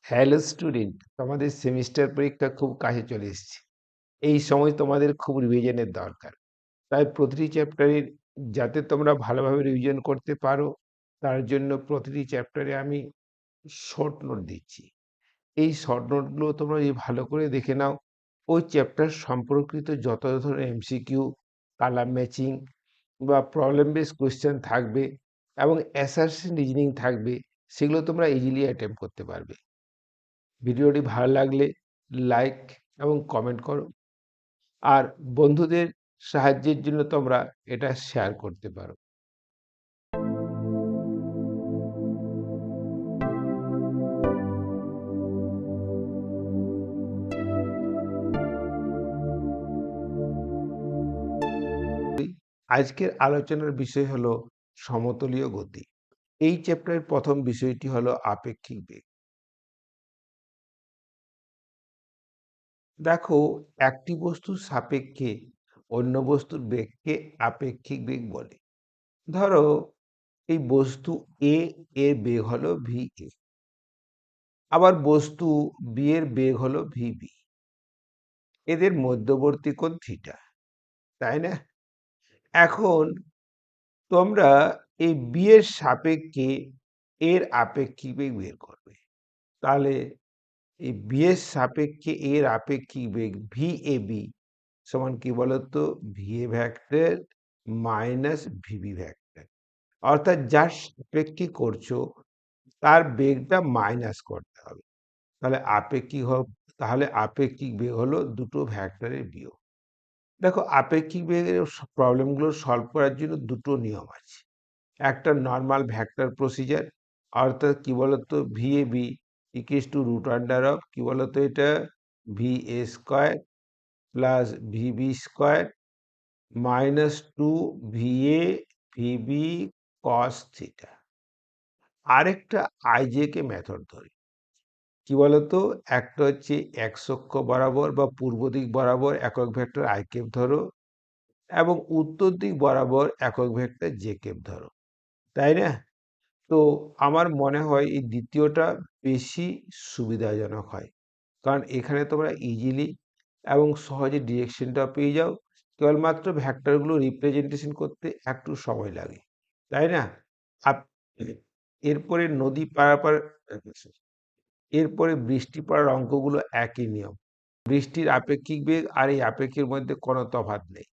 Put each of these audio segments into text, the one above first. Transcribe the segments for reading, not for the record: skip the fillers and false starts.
Hello student, তোমাদের semester পরীক্ষা খুব কাছে চলে এসেছে। এই সময় তোমাদের খুব রিভিশনের দরকার। তাই প্রতিটি চ্যাপ্টারের যাতে তোমরা ভালোভাবে রিভিশন করতে পারো, তার জন্য প্রতিটি চ্যাপ্টারে আমি শর্ট নোট দিচ্ছি। এই শর্ট নোটগুলো তোমরা যদি ভালো করে দেখে নাও, ওই চ্যাপ্টার সম্পর্কিত যত ধরনের এমসিকিউ, কালার ম্যাচিং বা প্রবলেম বেস কোয়েশ্চেন থাকবে এবং অ্যাসারশন রিজনিং থাকবে, সেগুলো তোমরা ইজিলি অ্যাটেম্প্ট করতে পারবে। ভিডিওটি ভালো লাগলে লাইক এবং কমেন্ট করো, আর বন্ধুদের সাহায্যের জন্য তোমরা এটা শেয়ার করতে পারো। আজকের আলোচনার বিষয় হলো সমতলীয় গতি। এই চ্যাপ্টারের প্রথম বিষয়টি হলো আপেক্ষিক বেগ। দেখো, একটি বস্তুর সাপেক্ষে অন্য বস্তুর বেগকে আপেক্ষিক বেগ বলে। ধরো, এই বস্তু এ এর বেগ হলো ভি এ, আবার বস্তু বি এর বেগ হলো ভি বি। এদের মধ্যবর্তী কোণ থিটা, তাই না? এখন তোমরা এই বি এর সাপেক্ষে এর আপেক্ষিক বেগ বের করবে। তাহলে এই বি এর সাপেক্ষে এর আপেক্ষিক বেগ ভি এ বি সমান কি বলতো? ভি এ ভেক্টর মাইনাস ভিবি ভেক্টর। অর্থাৎ যার সাপেক্ষে করছো তার বেগটা মাইনাস করতে হবে। তাহলে আপেক্ষিক বেগ হলো দুটো ভেক্টরের বিয়োগ। দেখো, আপেক্ষিক বেগের প্রবলেমগুলো সলভ করার জন্য দুটো নিয়ম আছে। একটা নর্মাল ভেক্টর প্রসিজার, অর্থাৎ কি বলতো, V A B equals to root under of কি বলতো এটা, V A square plus V B square minus two V A V B cos theta. আরেকটা আইজেকে মেথড ধরি। কি বলতো, একটা হচ্ছে এক্স অক্ষ বরাবর বা পূর্ব দিক বরাবর একক ভেক্টর আই কেপ ধরো, এবং উত্তর দিক বরাবর একক ভেক্টর জে কেপ ধরো, তাই না? তো আমার মনে হয় এই দ্বিতীয়টা বেশি সুবিধাজনক হয়, কারণ এখানে তোমরা ইজিলি এবং সহজে ডিরেকশনটা পেয়ে যাও। কেবলমাত্র ভেক্টরগুলো রিপ্রেজেন্টেশন করতে একটু সময় লাগে, তাই না? আপ- এরপরে নদী পারাপার, এরপরে বৃষ্টি পড়ার অঙ্কগুলো একই নিয়ম। বৃষ্টির আপেক্ষিক বেগ আর এই আপেক্ষিকের মধ্যে কোনো তফাৎ নেই।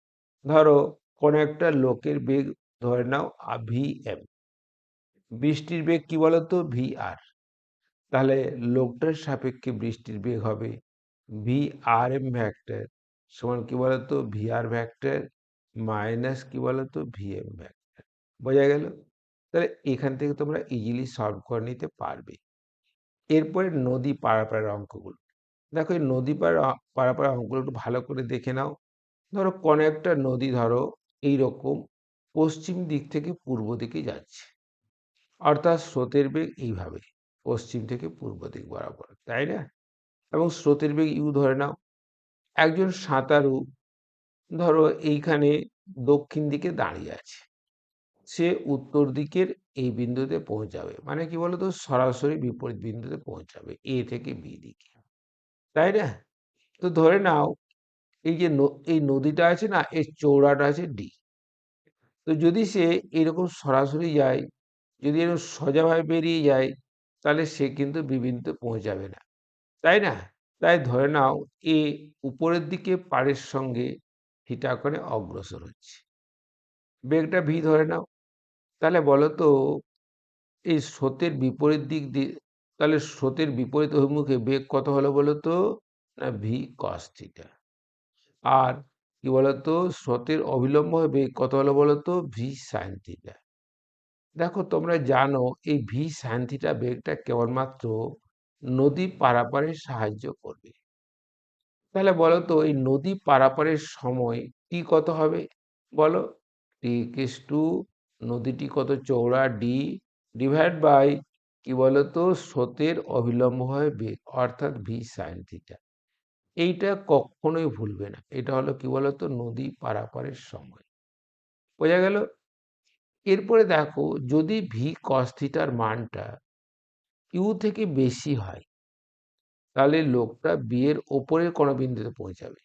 ধরো, কোনো একটা লোকের বেগ ধরে নাও ভি এম, বৃষ্টির বেগ কি বলতো? ভি আর। তাহলে লোকটার সাপেক্ষে বৃষ্টির বেগ হবে ভি আর এম ভেক্টর সমান কি বলতো? ভি আর ভেক্টর মাইনাস কি বলতো? V M vector. বোঝা গেল? তাহলে এখান থেকে তোমরা ইজিলি সলভ করে নিতে পারবে। এরপরে নদী পারাপারের অঙ্কগুলো। দেখো, এই নদী পারাপারের অঙ্কগুলো একটু ভালো করে দেখে নাও। ধরো, কোনো একটা নদী ধরো এইরকম পশ্চিম দিক থেকে পূর্ব দিকে যাচ্ছে, অর্থাৎ স্রোতের বেগ এইভাবে পশ্চিম থেকে পূর্ব দিক বরাবর, তাই না? এবং স্রোতের বেগ ইউ ধরে নাও। একজন সাঁতারু ধরো এইখানে দক্ষিণ দিকে দাঁড়িয়ে আছে, সে উত্তর দিকের এই বিন্দুতে পৌঁছাবে, মানে কি বলতো, সরাসরি বিপরীত বিন্দুতে পৌঁছাবে এ থেকে বি দিকে, তাই না? তো ধরে নাও এই যে এই নদীটা আছে না, এর চৌড়াটা আছে ডি। তো যদি সে এরকম সরাসরি যায়, যদি এরকম সোজাভাবে বেরিয়ে যায়, তাহলে সে কিন্তু বি বিন্দুতে পৌঁছাবে না, তাই না? তাই ধরে নাও এ উপরের দিকে পাড়ের সঙ্গে থিটা করে অগ্রসর হচ্ছে, বেগটা ভি ধরে নাও। তাহলে বলো তো, এই স্রোতের বিপরীত দিক দিয়ে, তাহলে স্রোতের বিপরীত অভিমুখে বেগ কত হলো বলো তো? না, ভি কস থিটা। আর কি বলতো, স্রোতের অবিলম্ব বেগ কত হলো বলো তো? V sine theta. দেখো, তোমরা জানো এই ভি সাইন থিটা বেগটা কেবলমাত্র নদী পারাপারে সাহায্য করবে। তাহলে বলো তো, এই নদী পারাপারের সময় টি কত হবে বলো? টি ইকুয়ালস টু নদীটি কত চৌড়া ডি ডিভাইড বাই কি বলতো, স্রোতের অবিলম্ব হয় বেগ, অর্থাৎ ভি সাইন থিটা। এইটা কখনোই ভুলবে না। এটা হলো কি বলতো, নদী পারাপারের সময়। বোঝা গেল? এরপরে দেখো, যদি ভি কস থিটার মানটা ইউ থেকে বেশি হয়, তাহলে লোকটা বি এর ওপরের কোন বিন্দুতে পৌঁছাবে।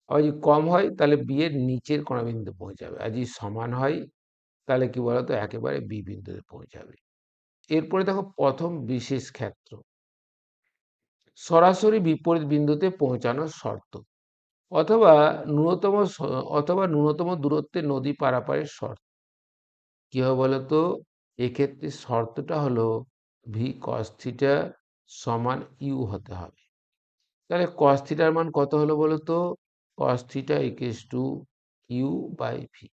আবার যদি কম হয় তাহলে বি এর নিচের কোন বিন্দুতে পৌঁছাবে। আর যদি সমান হয় তাহলে কি বলতো একেবারে বি বিন্দুতে পৌঁছাবে। এরপরে দেখো প্রথম বিশেষ ক্ষেত্র, সরাসরি বিপরীত বিন্দুতে পৌঁছানোর শর্ত, অথবা ন্যূনতম দূরত্বে নদী পারাপারের শর্ত। কি হবে বলতো, এক্ষেত্রে শর্তটা হলো ভি কস থিটা সমান ইউ হতে হবে। তাহলে কস থিটার মান কত হলো বলতো, cos theta equals to you by V.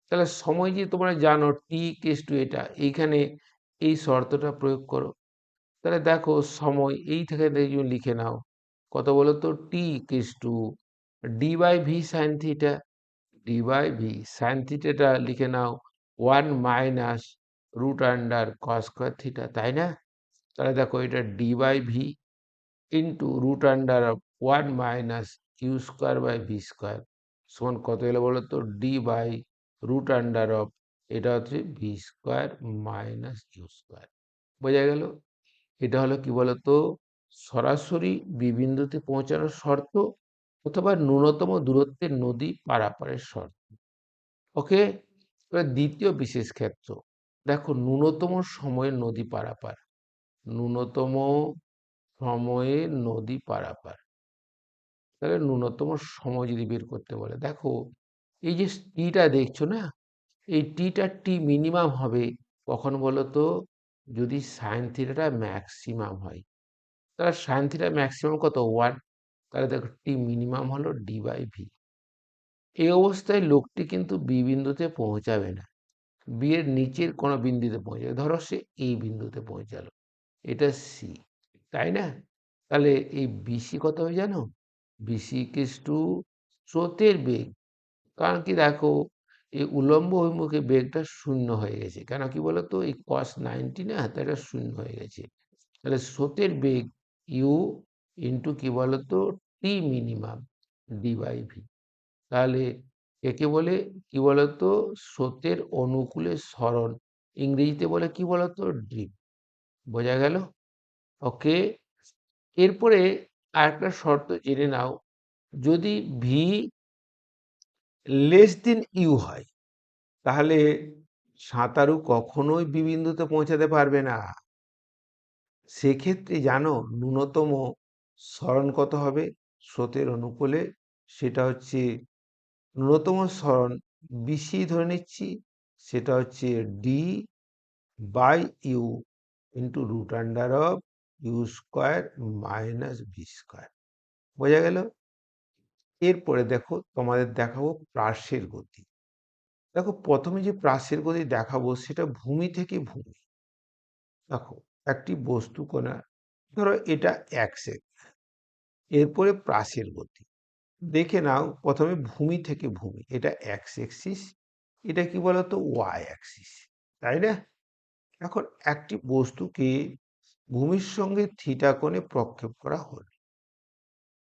তাহলে সময় যে তোমরা জানো টি ইকুয়ালস টু এটা, এইখানে এই শর্তটা প্রয়োগ করো। তাহলে দেখো সময় এই থেকে লিখে নাও কত বলতো, t equals to d by v sine theta. D by v sine থিটাটা লিখে নাও 1 minus root under cos square theta, তাই না? তাহলে দেখো এটা d by v into root under of 1 minus u square by v square সমান কত এলো বলো তো, d by root under of, এটা হচ্ছে v square minus u square. বোঝা গেল? এটা হলো কি বলতো, সরাসরি বিবিন্দুতে পৌঁছানোর শর্ত, অথবা ন্যূনতম দূরত্বের নদী পারাপারের শর্ত। ওকে, এবার দ্বিতীয় বিশেষ ক্ষেত্র, দেখো ন্যূনতম সময়ের নদী পারাপার। ন্যূনতম সময়ে নদী পারাপার, তাহলে ন্যূনতম সময় যদি বের করতে বলে, দেখো এই যে টিটা দেখছো না, এই টিটা টি মিনিমাম হবে কখন বলো তো, যদি সাইন থিটাটা ম্যাক্সিমাম হয়। তাহলে সাইন থিটা ম্যাক্সিমাম কত, 1। তাহলে দেখো টি মিনিমাম হলো ডি বাই ভি। এই অবস্থায় লোকটি কিন্তু বি বিন্দুতে পৌঁছাবে না, বি এর নিচের কোনো বিন্দুতে পৌঁছাবে। ধরো সে এই বিন্দুতে পৌঁছালো, এটা সি, তাই না? তাহলে এই বিসি কত হবে জানো, বিসি ইকুয়ালস টু স্রোতের বেগ। কারণ কি দেখো, এই উলম্ব অভিমুখে বেগটা শূন্য হয়ে গেছে, কেন কি বলতো, এই cos 90 না, তো এটা শূন্য হয়ে গেছে। তাহলে স্রোতের বেগ ইউ ইন্টু কি বলতো, টি মিনিমাম ডি বাই ভি। তাহলে একে বলে কি বলতো, স্রোতের অনুকূলে সরণ, ইংরেজিতে বলে কি বলতো, ড্রিপ। বোঝা গেল? ওকে, এরপরে আরেকটা শর্ত জেনে নাও, যদি ভি লেস দেন ইউ হয়, তাহলে সাঁতারু কখনোই বি বিন্দুতে পৌঁছাতে পারবে না। সেক্ষেত্রে জানো ন্যূনতম সরণ কত হবে স্রোতের অনুকূলে, সেটা হচ্ছে ন্যূনতম সরণ বিসি ধরে নিচ্ছি, সেটা হচ্ছে D by U into root under of U square minus V square. বোঝা গেল? এরপরে দেখো তোমাদের দেখাবো প্রাসের গতি। দেখো প্রথমে যে প্রাসের গতি দেখাবো সেটা ভূমি থেকে ভূমি। দেখো একটি বস্তু কণা, ধরো এটা এক্স, এরপরে প্রাসের গতি দেখে নাও, প্রথমে ভূমি থেকে ভূমি, এটা এক্স অ্যাক্সিস, এটা কি বলতো ওয়াই অ্যাক্সিস, তাই না? এখন একটি বস্তুকে ভূমির সঙ্গে থিটা কোণে প্রক্ষেপ করা হলো।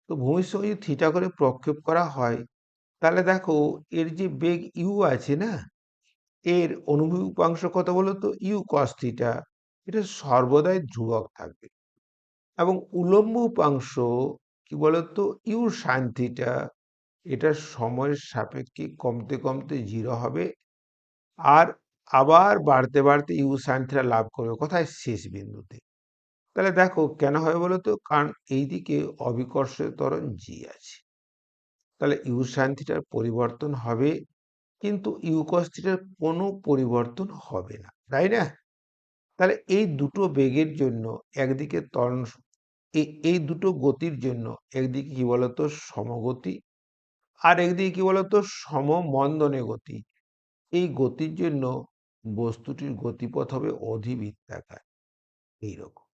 তো ভূমির সঙ্গে যদি থিটা কোণে প্রক্ষেপ করা হয়, তাহলে দেখো এর যে বেগ ইউ আছে না, এর অনুভূমিক উপাংশ কত বলতো, ইউ কস থিটা, এটা সর্বদাই ধ্রুবক থাকবে। এবং উলম্ব উপাংশ কি বলতো, ইউ সাইন থিটা, এটা সময়ের সাপেক্ষে কমতে কমতে 0 হবে, আর আবার বাড়তে বাড়তে ইউ সাইন থিটা লাভ করবে কোথায়, শেষ বিন্দুতে। তাহলে দেখো কেন হবে বলতো, কারণ এইদিকে অবিকর্ষের ত্বরণ জি আছে। তাহলে ইউ সাইন থিটার পরিবর্তন হবে, কিন্তু ইউ কস থিটার কোনো পরিবর্তন হবে না, তাই না? তাহলে এই দুটো বেগের জন্য একদিকে ত্বরণ, এই দুটো গতির জন্য একদিকে কি বলতো সমগতি, আর একদিকে কি বলতো সমমন্দনে গতি। এই গতির জন্য বস্তুটির গতিপথ হবে অধিবৃত্তাকার, এইরকম,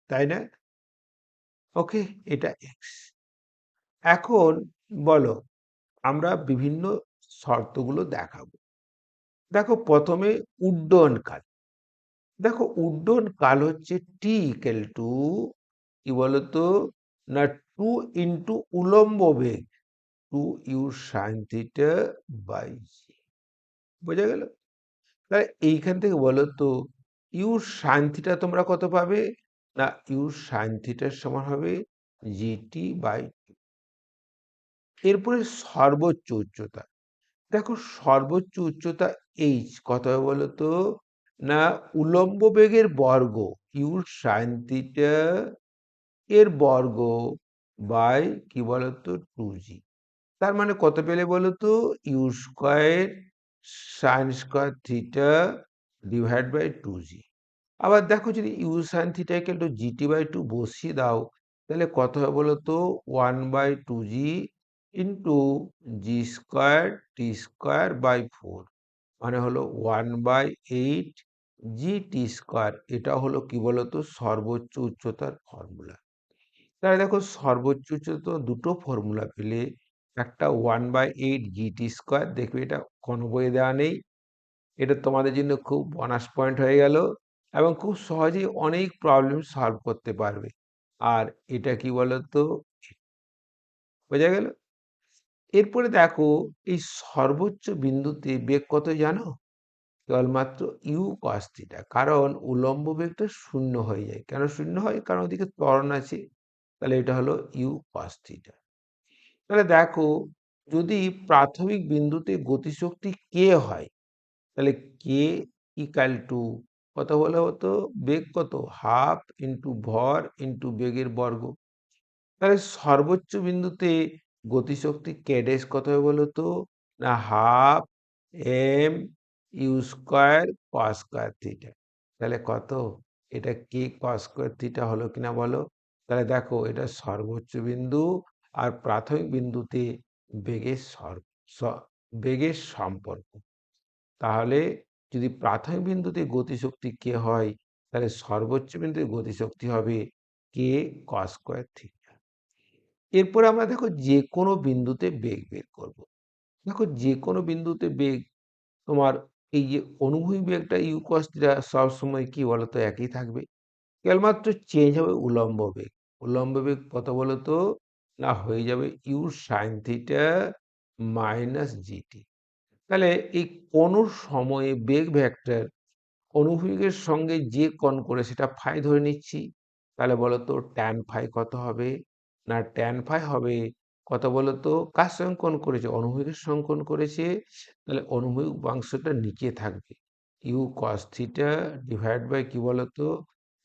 তাই না? ওকে, এটা এক্স। এখন বলো, আমরা বিভিন্ন শর্তগুলো দেখাবো। দেখো প্রথমে উড্ডয়ন কাল। দেখো উড্ডয়ন কাল হচ্ছে টি ইকুয়াল টু কি বলতো না, 2 ইন্টু উলম্ব বেগ 2 you sine theta by g. বোঝা গেল? তাহলে এইখান থেকে বলো তো, ইউ সাইন থিটা তোমরা কত পাবে, না ইউ সাইন থিটার সমান হবে জিটি বাই। এরপরে সর্বোচ্চ উচ্চতা। দেখো সর্বোচ্চ উচ্চতা এইচ কত হবে বলো তো? না উলম্ব বেগের বর্গ ইউ সাইন থিটা এর বর্গ বাই কি বলতো 2g। তার মানে কত পেলে বলো তো? U square sine square theta divide by 2g। আবার দেখো যদি U sine theta equal to GT by 2 বসিয়ে দাও, তাহলে কত হবে বলো তো? 1/2g into G square T square by 4, মানে হলো 1/8 জি টি স্কয়ার। এটা হলো কি বলতো? সর্বোচ্চ উচ্চতার ফর্মুলা। তাহলে দেখো সর্বোচ্চ উচ্চতা দুটো ফর্মুলা পেলে, একটা 1/8 জি টি স্কয়ার, দেখবে এটা কোনো বইয়ে দেওয়া নেই, এটা তোমাদের জন্য খুব বোনাস পয়েন্ট হয়ে গেল এবং খুব সহজেই অনেক প্রবলেম সলভ করতে পারবে। আর এটা কি বলতো? বোঝা গেল? এরপরে দেখো এই সর্বোচ্চ বিন্দুতে বেগ কত জানো? কেবলমাত্র ইউ কস থিটা, কারণ উলম্ব বেগটা শূন্য হয়ে যায়। কেন শূন্য হয়? কারণ ওদিকে ত্বরণ আছে। তাহলে এটা হলো ইউ কস থিটা। তাহলে দেখো যদি প্রাথমিক বিন্দুতে গতিশক্তি কে হয়, তাহলে কে ইকাল টু কত বলা হতো? বেগ কত? হাফ ইন্টু ভর ইন্টু বেগের বর্গ। তাহলে সর্বোচ্চ বিন্দুতে গতিশক্তি কে ড্যাশ কত হবে বলো তো? না half M U square cos square theta. তাহলে কত? এটা কে কস স্কয়ার থিটা হলো কিনা বলো? তাহলে দেখো এটা সর্বোচ্চ বিন্দু আর প্রাথমিক বিন্দুতে বেগের বেগের সম্পর্ক। তাহলে যদি প্রাথমিক বিন্দুতে গতিশক্তি কে হয়, তাহলে সর্বোচ্চ বিন্দুতে গতিশক্তি হবে কে কস স্কয়ার থিটা। এরপরে আমরা দেখো যে কোনো বিন্দুতে বেগ বের করব। দেখো যে কোনো বিন্দুতে বেগ, তোমার এই যে অনুভূমিক বেগটা ইউ কস থিটা সবসময় কি বলতো? একই থাকবে। কেবলমাত্র চেঞ্জ হবে উলম্ব বেগ। উলম্ব বেগ কত বলতো? না হয়ে যাবে U sine theta minus GT. তাহলে এই কোনো সময়ে বেগ ভেক্টর অনুভূমিকের সঙ্গে যে কোণ করে সেটা ফাই ধরে নিচ্ছি। তাহলে বলতো ট্যান ফাই কত হবে? না ট্যান ফাই হবে কত বলতো? কার সঙ্গে কোণ করেছে? অনুভূমিকের সঙ্গে কোণ করেছে। তাহলে অনুভূমিক অংশটা নিচে থাকবে U cos theta divide by কি বলতো?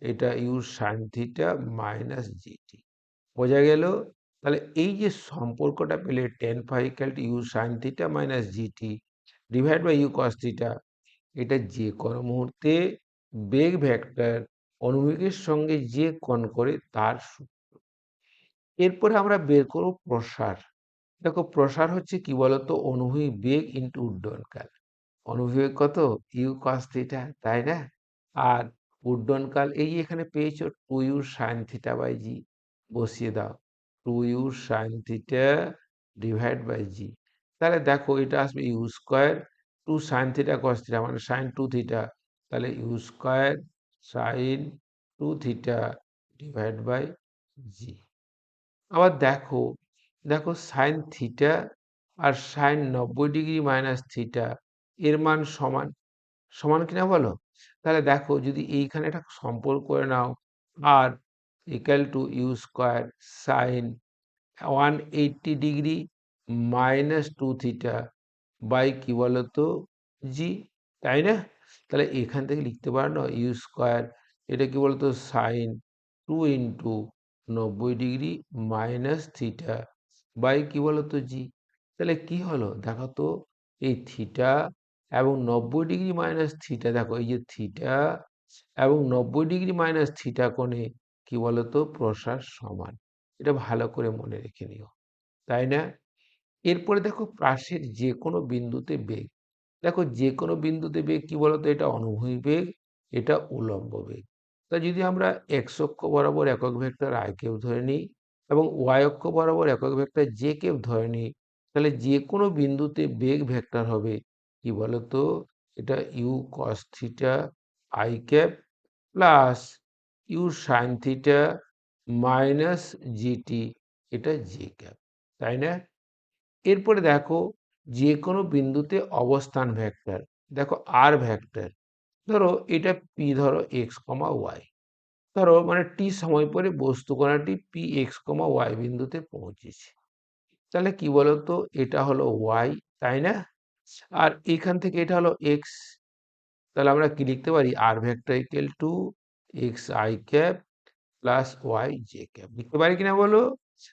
এটা U sine theta minus GT. বোঝা গেল? তাহলে এই যে সম্পর্কটা পেলে tan phi equal to U sine theta minus GT divide by U cos theta, এটা যে কোনো মুহূর্তে বেগ ভেক্টর অনুভূমিকের সঙ্গে যে কোণ করে তার সূত্র। এরপরে আমরা বের করব প্রসার। দেখো প্রসার হচ্ছে কি বলতো? অনুভূমিক বেগ ইন্টু উড্ডয়নকাল। অনুভূমিক কত? ইউ কস থিটা, তাই না? আর উড্ডয়নকাল এই যে এখানে পেয়েছো 2u সাইন থিটা বাই জি, বসিয়ে দাও 2u sine theta divide by g. তাহলে দেখো এটা আসবে u square 2 sine theta cos theta মানে সাইন 2 থিটা, তাহলে u square sine 2 theta divide by g. আবার দেখো, দেখো সাইন থিটা আর সাইন 90 ডিগ্রি মাইনাস থিটা এর মান সমান, সমান কিনা বলো? তাহলে দেখো যদি এইখানে একটা সম্পর্ক করে নাও, R equal to u square sine 180 degree minus 2 theta by কি বলতো? জি, তাই না? তাহলে এখান থেকে লিখতে পারো না ইউ স্কয়ার, এটা কি বলতো? Sine 2 into 90 degree minus theta by কি বলতো? জি। তাহলে কি হলো দেখো তো? এই থিটা এবং 90 ডিগ্রি মাইনাস থিটা, দেখো এই যে থিটা এবং 90 ডিগ্রি মাইনাস থিটা কোণে কি বলতো? প্রসার সমান। এটা ভালো করে মনে রেখে নিও, তাই না? এরপরে দেখো পাশের যে কোনো বিন্দুতে বেগ। দেখো যে কোনো বিন্দুতে বেগ কি বলতো? এটা অনুভূমিক বেগ, এটা উলম্ব বেগ। তা যদি আমরা এক্স অক্ষ বরাবর একক ভেক্টর আই কেও ধরে নিই এবং ওয়াই অক্ষ বরাবর একক ভেক্টর জে কেও ধরে নিই, তাহলে যে কোনো বিন্দুতে বেগ ভেক্টর হবে কি বলতো? এটা U cos theta I cap plus U sine theta minus GT, এটা জে ক্যাপ, তাই না? এরপরে দেখো যে কোনো বিন্দুতে অবস্থান ভেক্টর, দেখো আর ভেক্টর, ধরো এটা পি ধরো এক্স কমা ওয়াই। ধরো মানে টি সময় পরে বস্তু কণাটি পি এক্স কমা ওয়াই বিন্দুতে পৌঁছেছে, তাহলে কি বলতো, এটা হলো ওয়াই, তাই না? আর এখান থেকে এটা হলো এক্স, তাহলে আমরা কি লিখতে পারি, R vector equal to x i cap plus y j cap, লিখতে পারি কিনা বলো?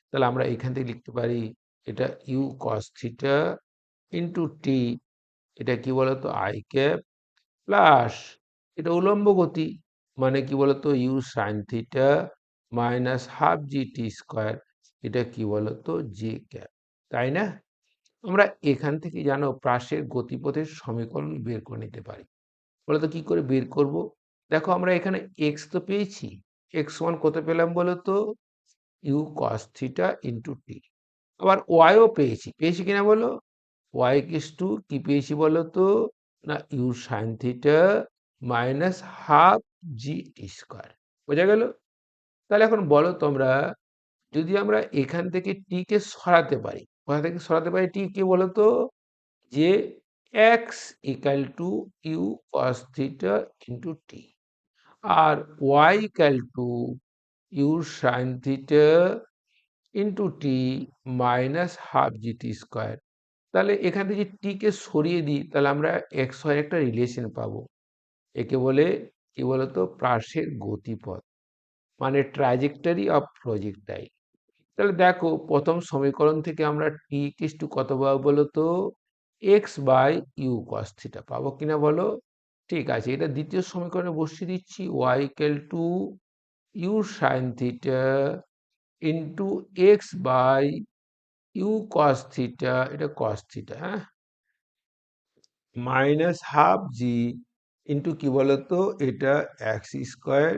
তাহলে আমরা এখান থেকে লিখতে পারি এটা ইউ কস থিটা ইন্টু টি, এটা কি বলতো আই ক্যাপ প্লাস এটা উলম্ব গতি, মানে কি বলতো U sine theta minus half G টি স্কোয়ার, এটা কি বলতো জে ক্যাপ, তাই না? আমরা এখান থেকে জানো প্রাসের গতিপথের সমীকরণ বের করে নিতে পারি। বলতো কি করে বের করব? দেখো আমরা এখানে এক্স তো পেয়েছি, এক্স ওয়ান কত পেলাম বলতো, ইউ কস থিটা ইন্টু টি। আবার ওয়াইও পেয়েছি, পেয়েছি কিনা বলো, ওয়াই ইকুয়ালস টু কি পেয়েছি বলো তো, না U sine theta minus half G টি স্কোয়ার, বোঝা গেল? তাহলে এখন বলো তোমরা, যদি আমরা এখান থেকে টি কে সরাতে পারি, কোথা থেকে সরাতে পারি টি কে বলো তো, যে X equal to U cos theta into T, আর Y equal to U sine theta into T minus half G T square. তাহলে এখান থেকে টি কে সরিয়ে দিই, তাহলে আমরা এক্স ওয়াই একটা রিলেশন পাবো, একে বলে কি বলতো প্রাসের গতিপথ, মানে ট্রাজেক্টরি অফ প্রজেক্টাইল। তাহলে দেখো প্রথম সমীকরণ থেকে আমরা টি ইকুয়ালস টু কত পাবো বলতো, X by U cos theta পাবো কিনা বলো? ঠিক আছে, এটা দ্বিতীয় সমীকরণে বসিয়ে দিচ্ছি, Y equal to U sine theta into X by U cos theta, এটা কস থিটা, হ্যাঁ, মাইনাস হাফ জি ইন্টু কি বলতো, এটা X square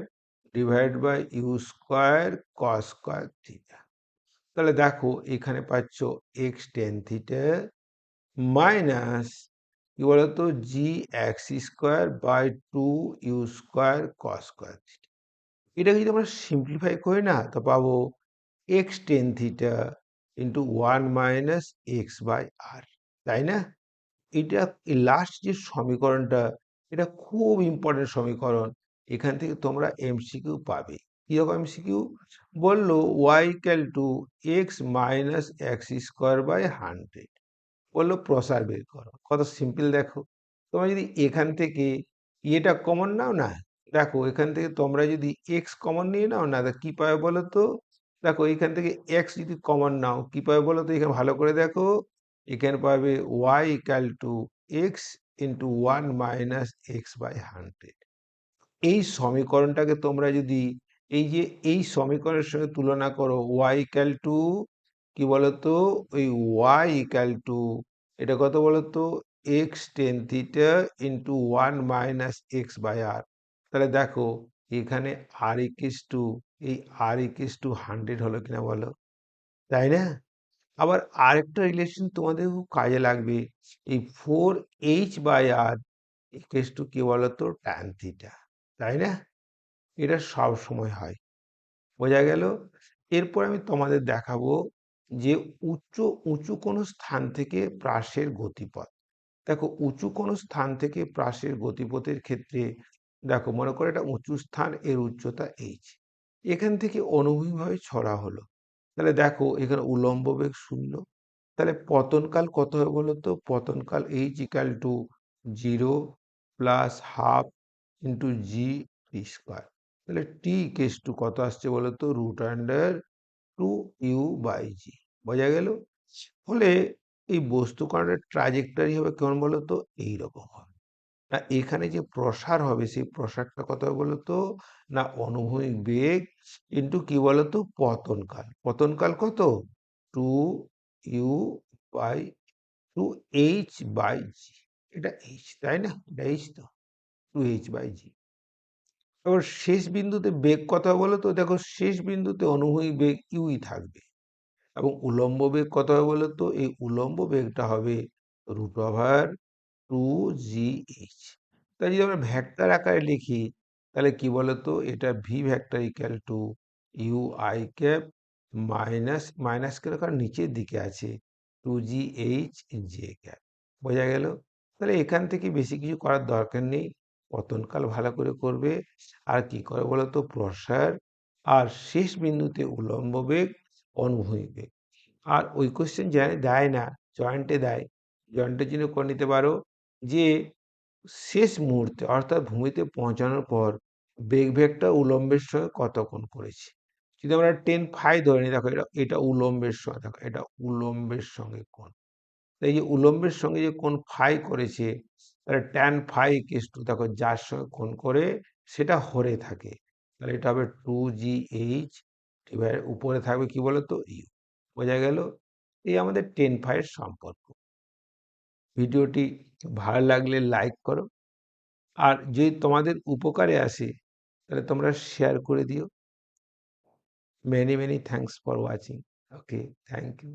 divide by U square cos square theta. তাহলে দেখো এখানে পাচ্ছ এক্স টেন থিটা মাইনাস কি বলতো g x square by two u square cos square theta. এটা যদি আমরা সিম্পলিফাই করি না, তো পাবো x tan theta into one minus x by R, তাই না? এটা লাস্ট যে সমীকরণটা, এটা খুব ইম্পর্টেন্ট সমীকরণ, এখান থেকে তোমরা এমসিকিউ পাবে। কিরকম এমসিকিউ? বললো Y equal to X minus X square by 100, বললো প্রসার বের করো, কত সিম্পল দেখো। তোমরা যদি এখান থেকে এটা কমন নাও না, দেখো এখান থেকে তোমরা যদি এক্স কমন নিয়ে নাও না, তা কি পাবে বলো তো, দেখো এখান থেকে এক্স যদি কমন নাও কি পাবে বলো তো, এখানে ভালো করে দেখো, এখানে পাবে Y equal to X into one minus x by 100। এই সমীকরণটাকে তোমরা যদি এই যে এই সমীকরণের সঙ্গে তুলনা করো, ওয়াই ইকাল টু কি বলতো, ওই ওয়াই ইকাল টু এটা কত বলতো, x tan theta into one minus x by R, তাহলে দেখো এখানে আর ইকিস টু এই আর ইকিস টু 100 হলো কিনা বলো, তাই না? আবার আরেকটা রিলেশন তোমাদের খুব কাজে লাগবে, এই four H by R equals to কি বলতো ট্যান থিটা, তাই না? এটা সব সময় হয়, বোঝা গেল? এরপর আমি তোমাদের দেখাবো যে উচ্চ উঁচু কোনো স্থান থেকে প্রাসের গতিপথ। দেখো উঁচু কোনো স্থান থেকে প্রাসের গতিপথের ক্ষেত্রে, দেখো মনে করো একটা উঁচু স্থান, এর উচ্চতা এইচ, এখান থেকে অনুভূমিকভাবে ছড়া হলো, তাহলে দেখো এখানে উলম্ব বেগ 0, তাহলে পতনকাল কত হবে বলো তো, পতনকাল h equal to 0 plus half into g T square, তাহলে টি ইকুয়ালস টু কত আসছে বলো তো, root under two you by g, বোঝা গেল? ফলে এই বস্তু কণার ট্রাজেক্টরি হবে কেমন বলো তো, এইরকম হবে। না এখানে যে প্রসার হবে সেই প্রসারটা কত হবে বলো তো, না অনুভূমিক বেগ ইন্টু কি বলতো পতনকাল, পতনকাল কত, two you by two h by g, এটা এইচ, তাই না? এটা এইচ তো, টু এইচ বাই জি। এবার শেষ বিন্দুতে বেগ কত হবে বলো তো, দেখো শেষ বিন্দুতে অনুভূমিক বেগ ইউই থাকবে, এবং উলম্ব বেগ কত হবে বলো তো, এই উলম্ব বেগটা হবে root over two G H. তাই যদি আমরা ভেক্টর আকারে লিখি, তাহলে কি বলতো, এটা V vector equal to U I cap minus minus করে, কারণ নিচের দিকে আছে, two G H J cap, বোঝা গেল? তাহলে এখান থেকে বেশি কিছু করার দরকার নেই, পতনকাল ভালো করে করবে। আর কি করে বলো তো? প্রসার আর শেষ বিন্দুতে উলম্ব বেগ, অনুভূমিক বেগ। আর ওই কোশ্চেন দেয় না, জয়েন্টে দেয়। জয়েন্টের জন্য করে নিতে পারো যে শেষ মুহূর্তে অর্থাৎ ভূমিতে পৌঁছানোর পর বেগটা উলম্বের সঙ্গে কত কোণ করেছে। যদি আমরা 10 ফাই ধরে নিই, দেখো এটা উলম্বের সঙ্গে, দেখো এটা উলম্বের সঙ্গে কোণ। এই যে উলম্বের সঙ্গে যে কোণ ফাই করেছে, তাহলে tan φ দেখো যার সঙ্গে কোণ করে সেটা হরে থাকে, তাহলে এটা হবে 2gh উপরে থাকবে কি বলতো? ইউ। বোঝা গেল? এই আমাদের 10 ফাই এর সম্পর্ক। ভিডিওটি ভালো লাগলে লাইক করো, আর যদি তোমাদের উপকারে আসে তাহলে তোমরা শেয়ার করে দিও। Many many thanks for watching. Okay, thank you.